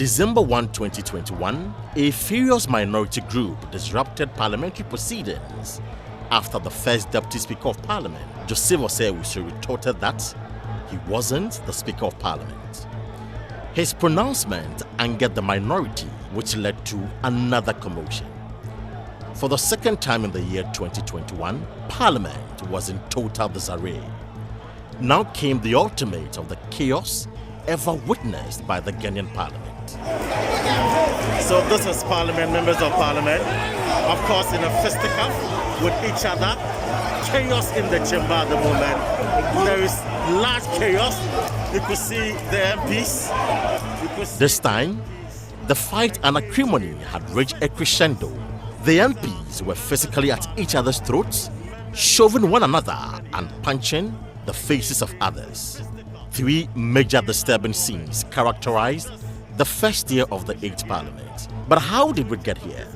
December 1, 2021, a furious minority group disrupted parliamentary proceedings after the first Deputy Speaker of Parliament, Joseph Osei-Owusu, retorted that he wasn't the Speaker of Parliament. His pronouncement angered the minority, which led to another commotion. For the second time in the year 2021, Parliament was in total disarray. Now came the ultimate of the chaos ever witnessed by the Ghanaian Parliament. So this is Parliament, members of Parliament, of course in a fisticuff with each other. Chaos in the chamber at the moment. There is large chaos. You could see the MPs. This time, the fight and acrimony had reached a crescendo. The MPs were physically at each other's throats, shoving one another and punching the faces of others. Three major disturbing scenes characterized the first year of the 8th Parliament. But how did we get here?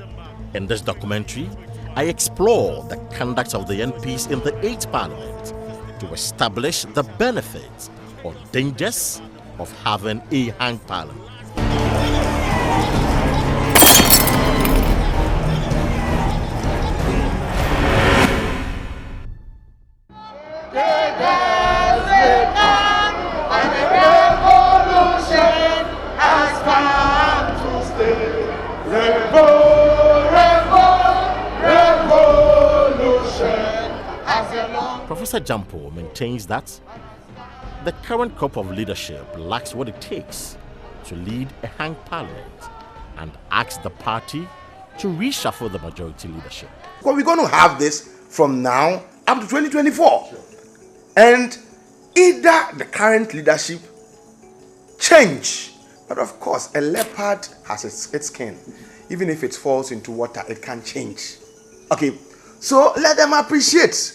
In this documentary, I explore the conduct of the MPs in the 8th Parliament to establish the benefits or dangers of having a hung parliament. Professor Jampo maintains that the current crop of leadership lacks what it takes to lead a hung parliament and asks the party to reshuffle the majority leadership. Well, we're going to have this from now up to 2024. And either the current leadership change, but of course, a leopard has its skin. Even if it falls into water, it can change. Okay, so let them appreciate.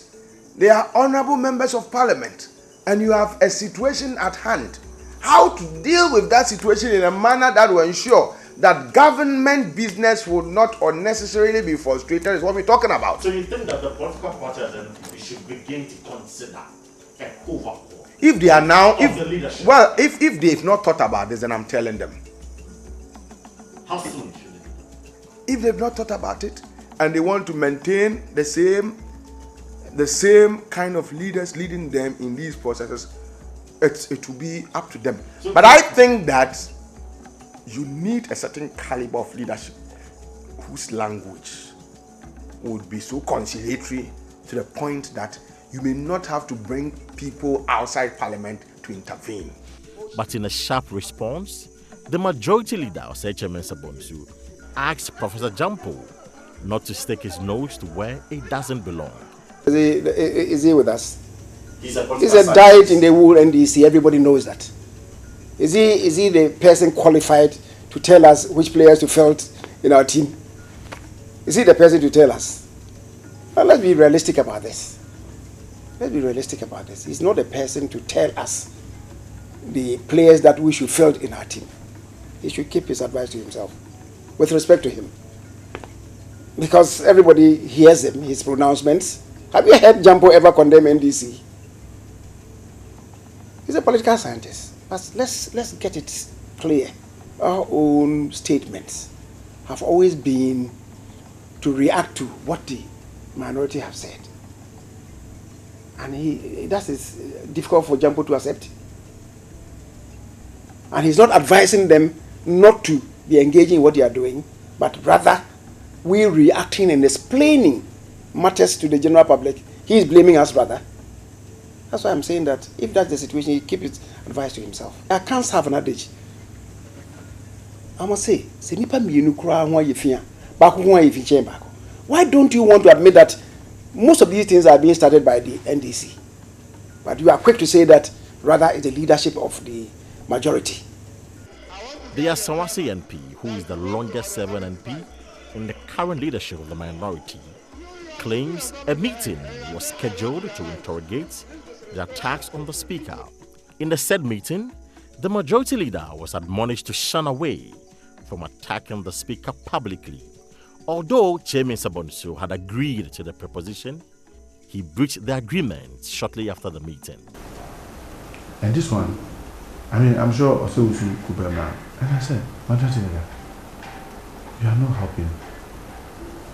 They are honorable members of parliament, and you have a situation at hand. How to deal with that situation in a manner that will ensure that government business will not unnecessarily be frustrated is what we're talking about. So you think that the political party then we should begin to consider an overhaul? If they are now, the leadership. Well, if they've not thought about this, then I'm telling them. How soon should it? If they've not thought about it and they want to maintain the same kind of leaders leading them in these processes, it will be up to them. So, but I think that you need a certain caliber of leadership whose language would be so conciliatory to the point that you may not have to bring people outside parliament to intervene. But in a sharp response, the majority leader, Osei-Owusu, asked Professor Jampo not to stick his nose to where it doesn't belong. Is he with us? He's a diet in the wool NDC. Everybody knows that. Is he the person qualified to tell us which players to field in our team? Is he the person to tell us? Well, let's be realistic about this. Let's be realistic about this. He's not a person to tell us the players that we should field in our team. He should keep his advice to himself, with respect to him. Because everybody hears him, his pronouncements. Have you heard Jampo ever condemn NDC? He's a political scientist. But let's get it clear. Our own statements have always been to react to what the minority have said. And that is difficult for Jampo to accept. And he's not advising them not to be engaging in what they are doing, but rather we reacting and explaining matters to the general public. He is blaming us rather. That's why I'm saying that if that's the situation, he keep his advice to himself. I can't have an adage. I must say, why don't you want to admit that most of these things are being started by the NDC? But you are quick to say that rather it's the leadership of the majority. The Asawasi NP, who is the longest serving NP in the current leadership of the minority, claims a meeting was scheduled to interrogate the attacks on the speaker. In the said meeting, the majority leader was admonished to shun away from attacking the speaker publicly. Although Chairman Sabonsu had agreed to the proposition, he breached the agreement shortly after the meeting. And this one, I mean, I'm sure also we should go back now. And I said, Majority Leader, you are not helping.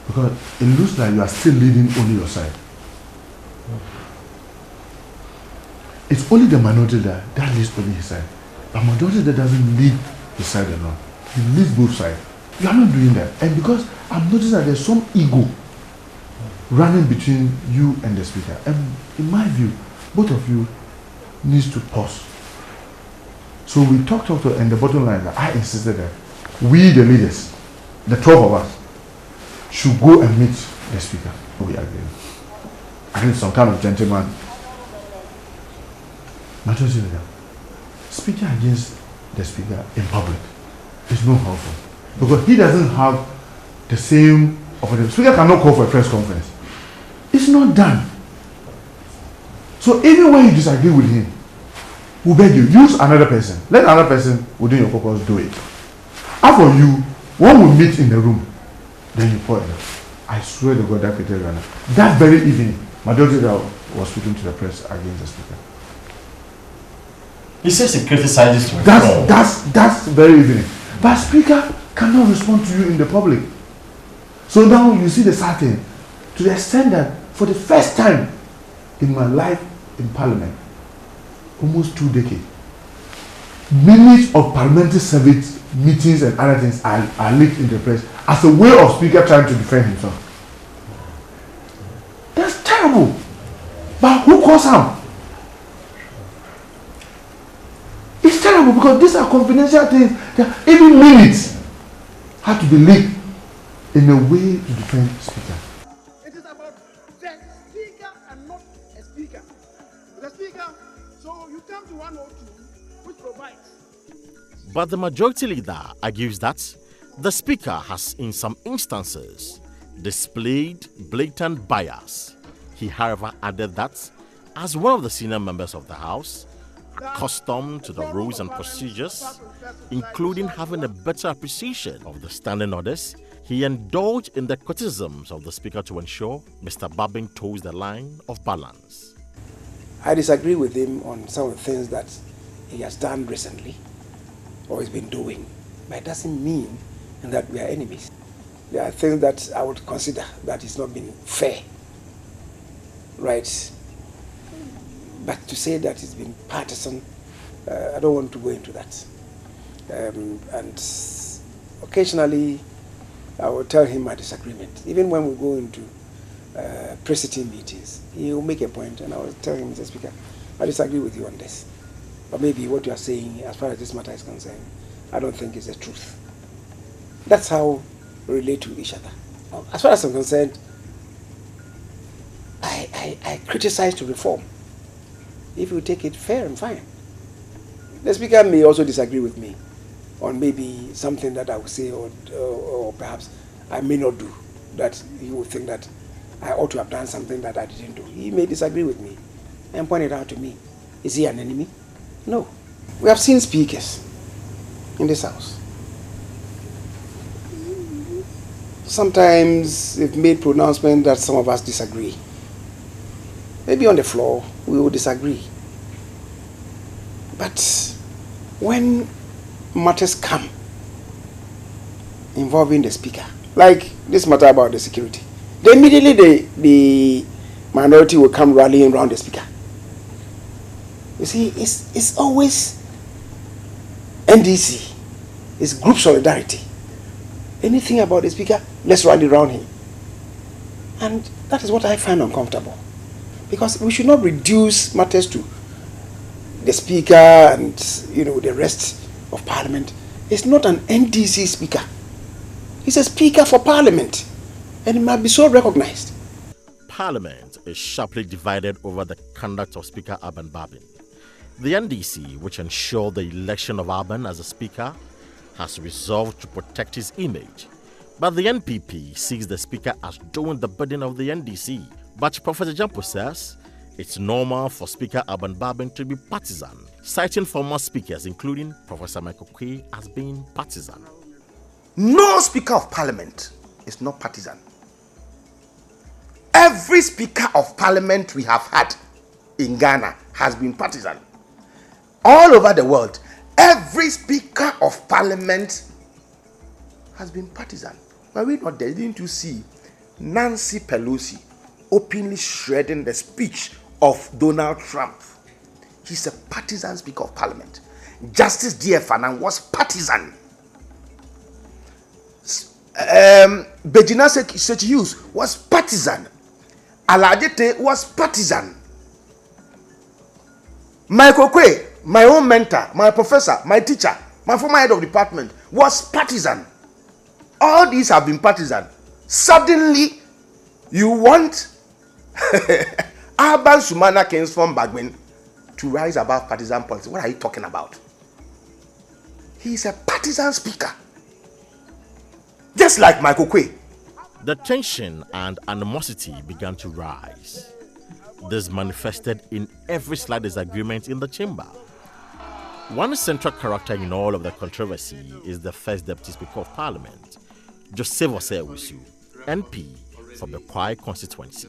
Because it looks like you are still leading only your side. It's only the minority that leads only his side. But majority that doesn't lead his side alone. He leads both sides. You are not doing that. And because I'm noticing that there's some ego running between you and the speaker. And in my view, both of you needs to pause. So we talked, and the bottom line that I insisted that we, the leaders, the 12 of us, should go and meet the speaker. We agree. I think some kind of gentleman. Majority leader, speaking against the speaker in public is not helpful because he doesn't have the same opportunity. Speaker cannot call for a press conference. It's not done. So even when you disagree with him, we beg you, use another person. Let another person within your caucus do it. As for you, when we meet in the room, then you point. I swear to God that Peter Ghana. That very evening, majority was speaking to the press against the speaker. He says he criticizes to that's very evident. But speaker cannot respond to you in the public. So now you see the sad thing, to the extent that for the first time in my life in parliament, almost 2 decades, minutes of parliamentary service meetings and other things are leaked in the press as a way of speaker trying to defend himself. That's terrible. But who calls him? It's terrible because these are confidential things that even minutes have to be leaked in a way to defend the speaker. It is about the speaker and not a speaker. The speaker, so you come to 102, which provides. But the majority leader argues that the speaker has, in some instances, displayed blatant bias. He, however, added that, as one of the senior members of the House, accustomed to the rules and procedures, including having a better appreciation of the standing orders, he indulged in the criticisms of the speaker to ensure Mr. Babin toes the line of balance. I disagree with him on some of the things that he has done recently or has been doing, but it doesn't mean that we are enemies. There are things that I would consider that is not being fair, right? But to say that it's been partisan, I don't want to go into that. And occasionally, I will tell him my disagreement. Even when we go into pre-sitting meetings, he will make a point, and I will tell him, Mr. Speaker, I disagree with you on this. Or maybe what you are saying, as far as this matter is concerned, I don't think is the truth. That's how we relate to each other. As far as I'm concerned, I criticize to reform. If you take it fair and fine. The speaker may also disagree with me on maybe something that I will say or perhaps I may not do, that he will think that I ought to have done something that I didn't do. He may disagree with me and point it out to me. Is he an enemy? No. We have seen speakers in this house. Sometimes they've made pronouncements that some of us disagree. Maybe on the floor, we will disagree. But when matters come involving the speaker, like this matter about the security, then immediately the minority will come rallying around the speaker. You see, it's always NDC, it's group solidarity. Anything about the speaker, let's rally around him. And that is what I find uncomfortable. Because we should not reduce matters to the speaker and the rest of parliament. It's not an NDC speaker. He's a speaker for parliament, and it must be so recognized. Parliament is sharply divided over the conduct of Speaker Alban Babin. The NDC, which ensured the election of Alban as a speaker, has resolved to protect his image. But the NPP sees the speaker as doing the bidding of the NDC. But Professor Jampo says it's normal for Speaker Alban Babin to be partisan, citing former speakers, including Professor Michael Quay, as being partisan. No Speaker of Parliament is not partisan. Every Speaker of Parliament we have had in Ghana has been partisan. All over the world, Every Speaker of Parliament has been partisan. Were we not there? Didn't you see Nancy Pelosi openly shredding the speech of Donald Trump? He's a partisan Speaker of Parliament. Justice D.F. Annan was partisan. Bejina Sechi was partisan. Alajete was partisan. Michael Kwe, my own mentor, my professor, my teacher, my former head of department, was partisan. All these have been partisan. Suddenly, you want Urban Sumana Kings from Bagwin to rise above partisan politics. What are you talking about? He is a partisan speaker. Just like Michael Kwe. The tension and animosity began to rise. This manifested in every slight disagreement in the chamber. One central character in all of the controversy is the first Deputy Speaker of Parliament, Joseph Osei-Owusu, NP for Bekwai constituency.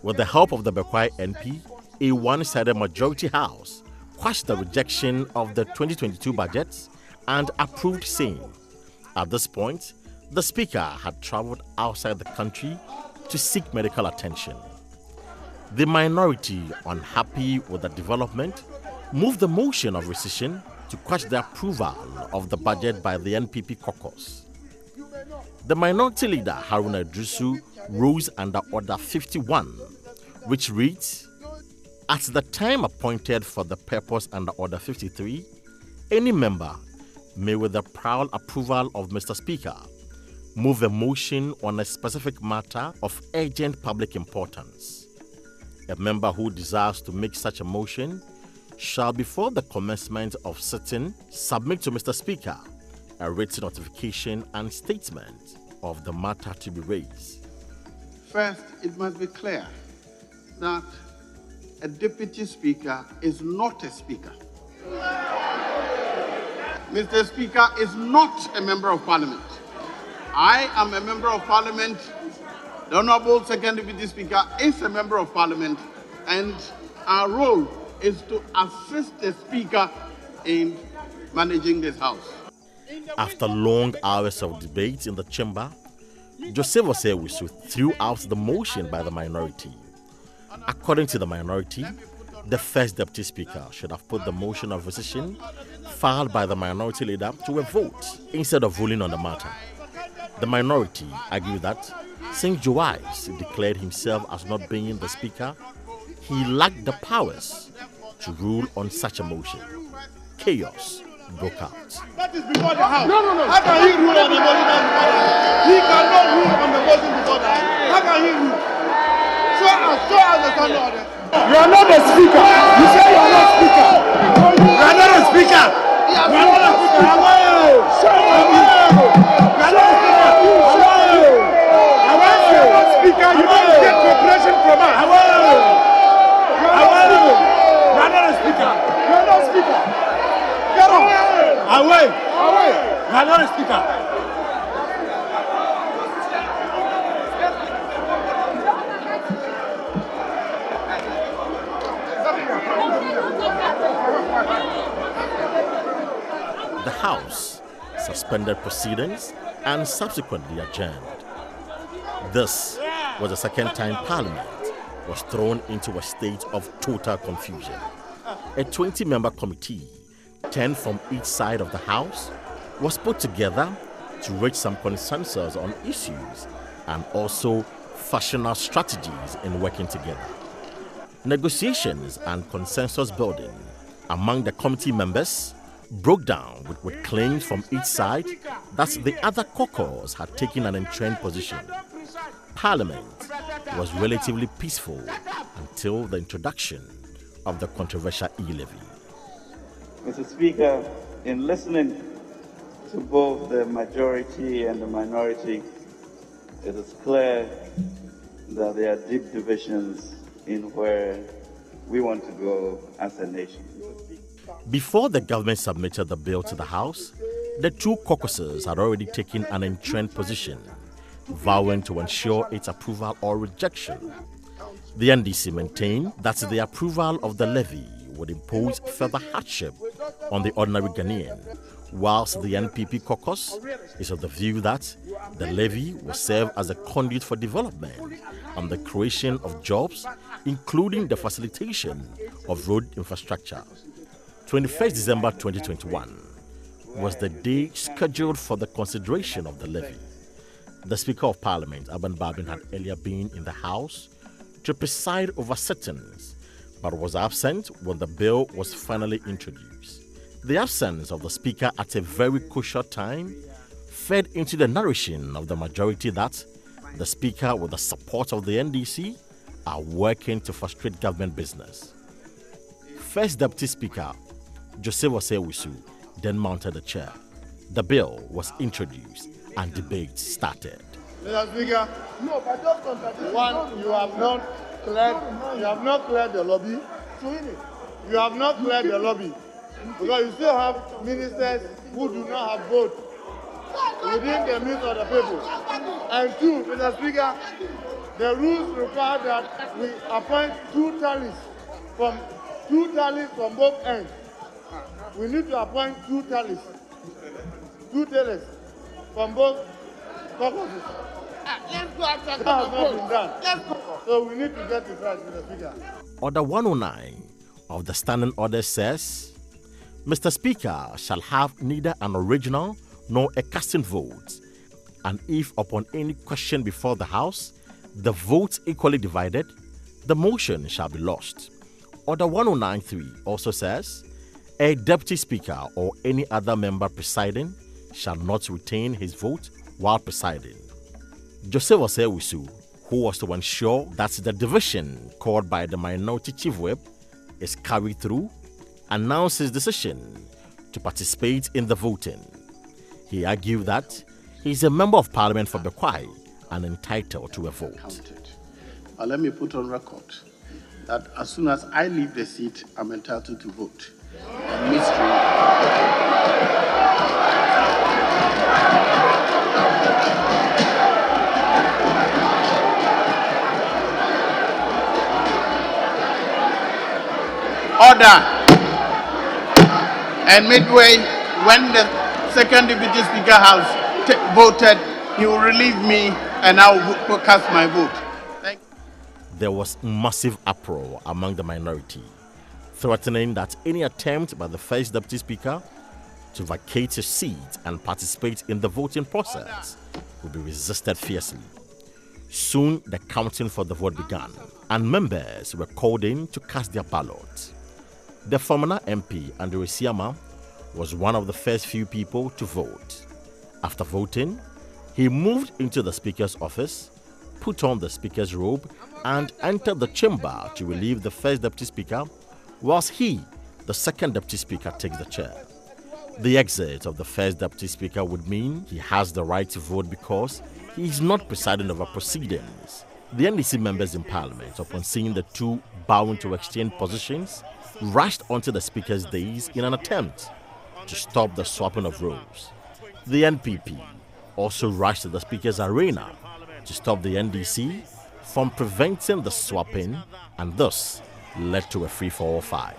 With the help of the Bekwai NP, a one-sided majority house quashed the rejection of the 2022 budget and approved same. At this point, the Speaker had traveled outside the country to seek medical attention. The minority, unhappy with the development, moved the motion of rescission to quash the approval of the budget by the NPP caucus. The minority leader, Haruna Idrisu, rose under Order 51, which reads, "At the time appointed for the purpose under Order 53, any member may, with the prior approval of Mr. Speaker, move a motion on a specific matter of urgent public importance. A member who desires to make such a motion shall, before the commencement of sitting, submit to Mr. Speaker a written notification and statement of the matter to be raised." First, it must be clear that a deputy speaker is not a speaker. Mr. Speaker is not a member of parliament. I am a member of parliament. The Honorable Second Deputy Speaker is a member of parliament, and our role is to assist the speaker in managing this house. After long hours of debate in the chamber, Joseph Osei-Owusu threw out the motion by the minority. According to the minority, the first Deputy Speaker should have put the motion of rescission filed by the minority leader to a vote instead of ruling on the matter. The minority argued that since Joyce declared himself as not being the Speaker, he lacked the powers to rule on such a motion. Chaos broke out. That is before the House. No. How can he rule on the motion before the House? He cannot rule on the motion before the House. How can he rule? Show us the standard order. You are not a speaker. You say you are not speaker. You are not a speaker. You are not a speaker. You are not a speaker. You don't get cooperation from us. You are not a speaker. You are not a speaker. Get on. Away. You are not a speaker. The House suspended proceedings and subsequently adjourned. This was the second time Parliament was thrown into a state of total confusion. A 20-member committee, 10 from each side of the House, was put together to reach some consensus on issues and also fashion out strategies in working together. Negotiations and consensus building among the committee members broke down with claims from each side that the other caucus had taken an entrenched position. Parliament was relatively peaceful until the introduction of the controversial e-levy. Mr. Speaker, in listening to both the majority and the minority, it is clear that there are deep divisions in where we want to go as a nation. Before the government submitted the bill to the House, the two caucuses had already taken an entrenched position, vowing to ensure its approval or rejection. The NDC maintained that the approval of the levy would impose further hardship on the ordinary Ghanaian, whilst the NPP caucus is of the view that the levy will serve as a conduit for development and the creation of jobs, including the facilitation of road infrastructure. 21st December 2021 was the day scheduled for the consideration of the levy. The Speaker of Parliament, Aban Babin, had earlier been in the House to preside over sittings, but was absent when the bill was finally introduced. The absence of the Speaker at a very crucial time fed into the narration of the majority that the Speaker, with the support of the NDC, are working to frustrate government business. First Deputy Speaker, Joseph Osei-Wisu, then mounted the chair. The bill was introduced and debate started. Mr. Speaker, one, you have not cleared the lobby. You have not cleared the lobby because you still have ministers who do not have votes within the midst of the people. And two, Mr. Speaker, the rules require that we appoint two tallies from both ends. We need to appoint two tallies from both caucuses. Let's go after that has not been done. Let's go. So we need to get it right, Mr. Speaker. Order 109 of the Standing Order says, Mr. Speaker shall have neither an original nor a casting vote, and if upon any question before the House, the vote equally divided, the motion shall be lost. Order 109.3 also says, a Deputy Speaker or any other member presiding shall not retain his vote while presiding. Joseph Osei-Wisu, who was to ensure that the division called by the Minority Chief Whip is carried through, announced his decision to participate in the voting. He argued that he is a member of Parliament for Bekwai and entitled to a vote. Let me put on record that as soon as I leave the seat, I'm entitled to vote. Order. And midway, when the second Deputy Speaker has voted, he will relieve me and I will cast my vote. Thank you. There was massive uproar among the minority, threatening that any attempt by the First Deputy Speaker to vacate his seat and participate in the voting process would be resisted fiercely. Soon, the counting for the vote began, and members were called in to cast their ballots. The former MP, Andrew Siama, was one of the first few people to vote. After voting, he moved into the Speaker's office, put on the Speaker's robe, and entered the chamber to relieve the First Deputy Speaker, whilst he, the Second Deputy Speaker, takes the chair. The exit of the First Deputy Speaker would mean he has the right to vote because he is not presiding over proceedings. The NDC members in Parliament, upon seeing the two bowing to exchange positions, rushed onto the Speaker's dais in an attempt to stop the swapping of roles. The NPP also rushed to the Speaker's arena to stop the NDC from preventing the swapping, and thus led to a free-for-all fight.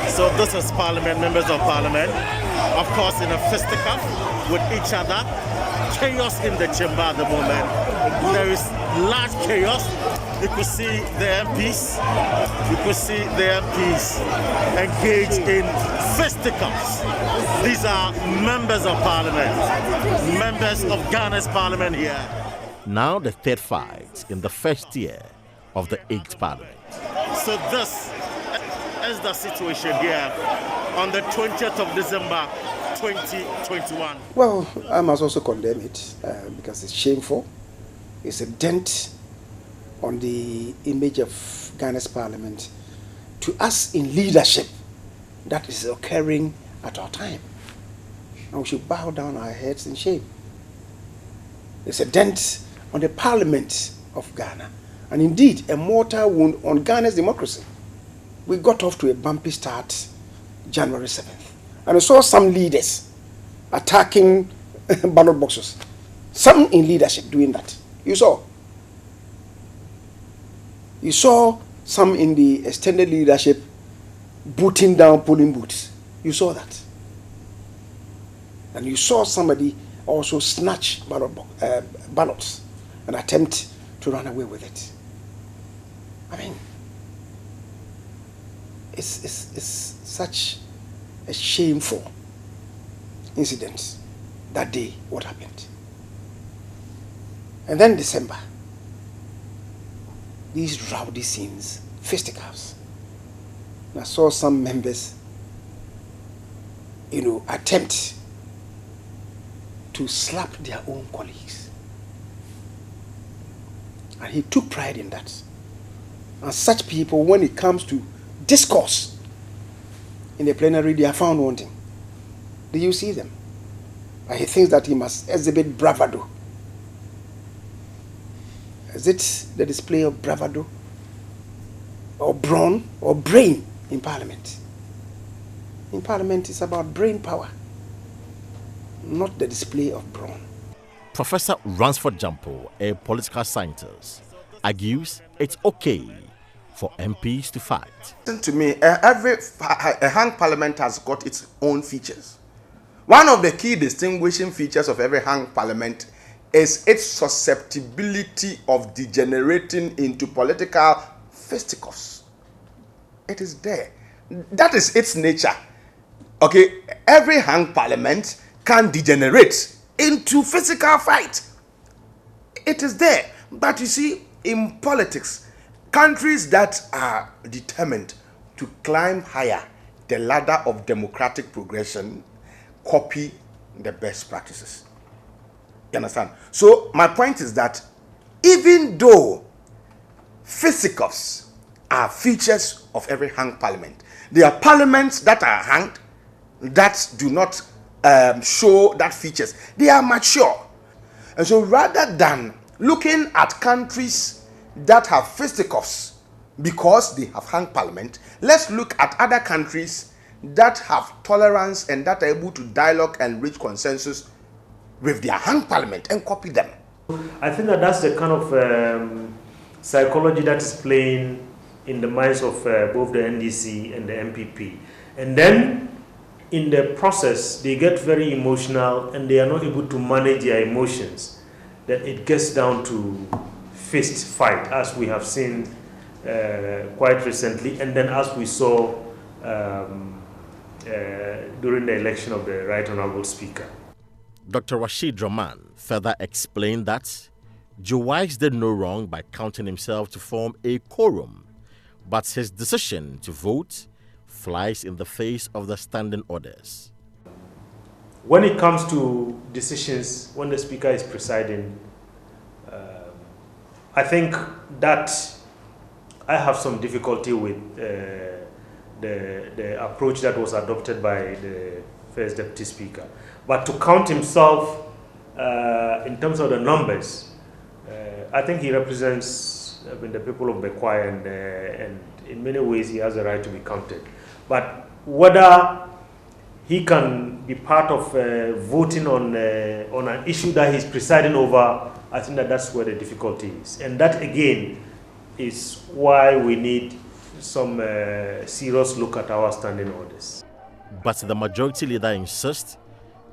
So this is Parliament, members of Parliament, of course in a fisticuff with each other. Chaos in the chamber at the moment. There is large chaos. You could see the MPs, engaged in fisticuffs. These are members of Parliament, members of Ghana's Parliament here. Now the third fight in the first year of the 8th Parliament. So this is the situation here on the 20th of December 2021. Well, I must also condemn it because it's shameful. It's a dent on the image of Ghana's Parliament. To us in leadership, that is occurring at our time. And we should bow down our heads in shame. It's a dent on the Parliament of Ghana, and indeed a mortal wound on Ghana's democracy. We got off to a bumpy start January 7th, and I saw some leaders attacking ballot boxes. Some in leadership doing that. You saw some in the extended leadership booting down polling booths. You saw that. And you saw somebody also snatch ballots and attempt to run away with it. I mean, it's such a shameful incident that day, what happened. And then December, these rowdy scenes, fisticuffs. And I saw some members, attempt to slap their own colleagues. And he took pride in that. And such people, when it comes to discourse in the plenary, they are found wanting. Do you see them? And he thinks that he must exhibit bravado. Is it the display of bravado or brawn or brain in Parliament? In Parliament, it's about brain power, not the display of brawn. Professor Ransford Jampo, a political scientist, argues it's okay for MPs to fight. Listen to me, a hung parliament has got its own features. One of the key distinguishing features of every hung parliament is its susceptibility of degenerating into political fisticuffs. It is there. That is its nature. Okay, every hung parliament can degenerate into physical fight. It is there. But you see, in politics, countries that are determined to climb higher the ladder of democratic progression copy the best practices. You understand? So my point is that even though fisticuffs are features of every hung parliament, there are parliaments that are hanged that do not show that features. They are mature. And so rather than looking at countries that have fisticuffs because they have hung parliament, let's look at other countries that have tolerance and that are able to dialogue and reach consensus with their hung parliament and copy them. I think that's the kind of psychology that is playing in the minds of both the NDC and the MPP. And then in the process, they get very emotional and they are not able to manage their emotions. Then it gets down to fist fight, as we have seen quite recently, and then as we saw during the election of the Right Honorable Speaker. Dr. Rashid Rahman further explained that Joe Wise did no wrong by counting himself to form a quorum, but his decision to vote flies in the face of the standing orders. When it comes to decisions, when the Speaker is presiding, I think that I have some difficulty with the approach that was adopted by the First Deputy Speaker. But to count himself in terms of the numbers, I think he represents the people of Bekwai, and in many ways he has a right to be counted. But whether he can be part of voting on an issue that he's presiding over, I think that's where the difficulty is. And that again is why we need some serious look at our standing orders. But the majority leader insists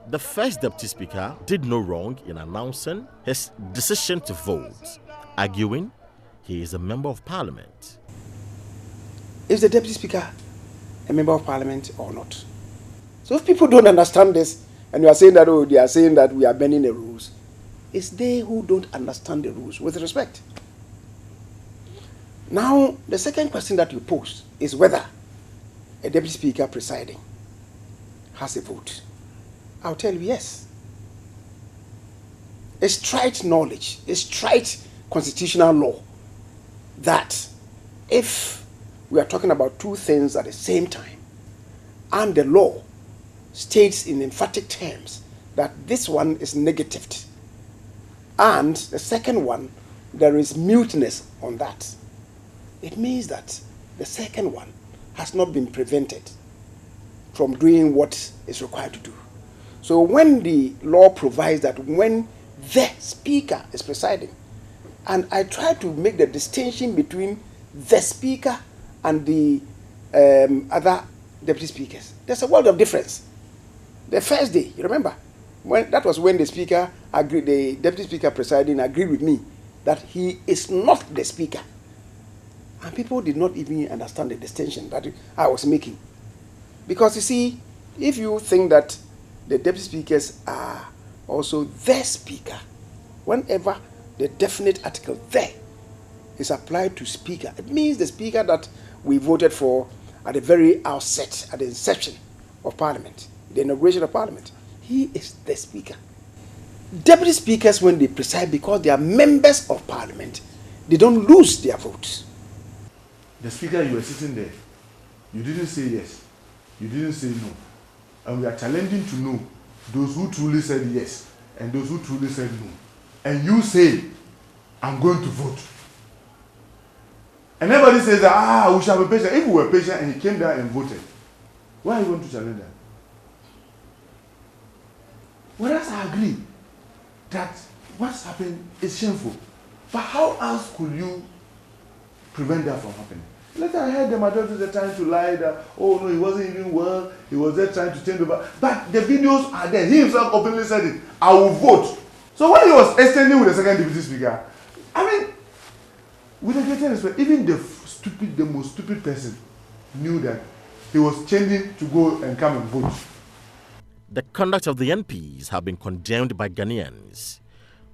the First Deputy Speaker did no wrong in announcing his decision to vote, arguing he is a member of Parliament. Is the Deputy Speaker a member of Parliament or not? So if people don't understand this, and you are saying that, oh, they are saying that we are bending the rules, it's they who don't understand the rules, with respect. Now, the second question that you pose is whether a Deputy Speaker presiding has a vote. I'll tell you yes. It's trite knowledge, it's trite constitutional law that if we are talking about two things at the same time, and the law states in emphatic terms that this one is negatived, and the second one, there is muteness on that, it means that the second one has not been prevented from doing what is required to do. So when the law provides that when the Speaker is presiding, and I try to make the distinction between the Speaker and the other deputy speakers. There's a world of difference. The first day, you remember, that was when the Speaker agreed, the Deputy Speaker presiding agreed with me that he is not the Speaker. And people did not even understand the distinction that I was making. Because you see, if you think that the Deputy Speakers are also the Speaker, whenever the definite article there is applied to Speaker, it means the Speaker that we voted for at the very outset, at the inception of Parliament, the inauguration of Parliament. He is the Speaker. Deputy Speakers, when they preside, because they are members of Parliament, they don't lose their votes. The Speaker, you were sitting there. You didn't say yes. You didn't say no. And we are challenging to know those who truly said yes and those who truly said no. And you say, I'm going to vote. And everybody says that, we shall be patient. If we were patient and he came down and voted, why are you going to challenge that? Whereas I agree that what's happened is shameful. But how else could you prevent that from happening? Later I heard the majority of the time to lie that, oh no, he wasn't even well, he was there trying to change over. But the videos are there. He himself openly said it. I will vote. So when he was extending with the second deputy speaker, I mean, with a greater respect, even the most stupid person knew that he was changing to go and come and vote. The conduct of the NPs have been condemned by Ghanaians,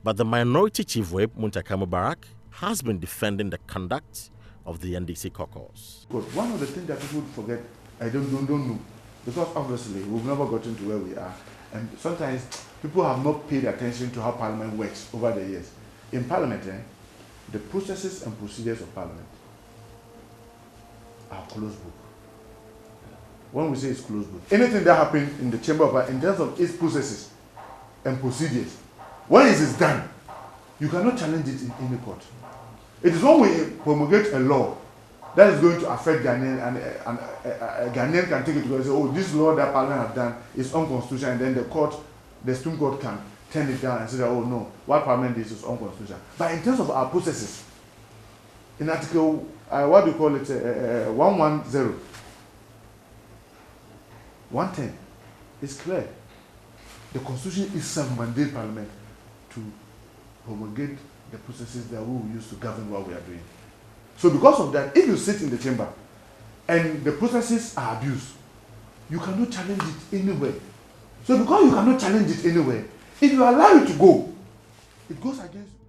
but the Minority Chief Whip, Muntaka Mubarak, has been defending the conduct of the NDC caucus. But one of the things that people forget, I don't know, because obviously we've never gotten to where we are, and sometimes people have not paid attention to how Parliament works over the years. In Parliament, the processes and procedures of Parliament are closed book. When we say it's closed book, anything that happens in the Chamber of Parliament in terms of its processes and procedures, when it is done, you cannot challenge it in any court. It is when we promulgate a law that is going to affect Ghanaian, and a Ghanaian can take it to and say, oh, this law that Parliament has done is unconstitutional, and then the Supreme Court can turn it down and say that, oh no, what Parliament did is unconstitutional. But in terms of our processes, in Article, 110, 110, it's clear. The Constitution itself mandates Parliament to promulgate the processes that we will use to govern what we are doing. So because of that, if you sit in the chamber and the processes are abused, you cannot challenge it anywhere. So because you cannot challenge it anywhere, if you allow it to go, it goes against you.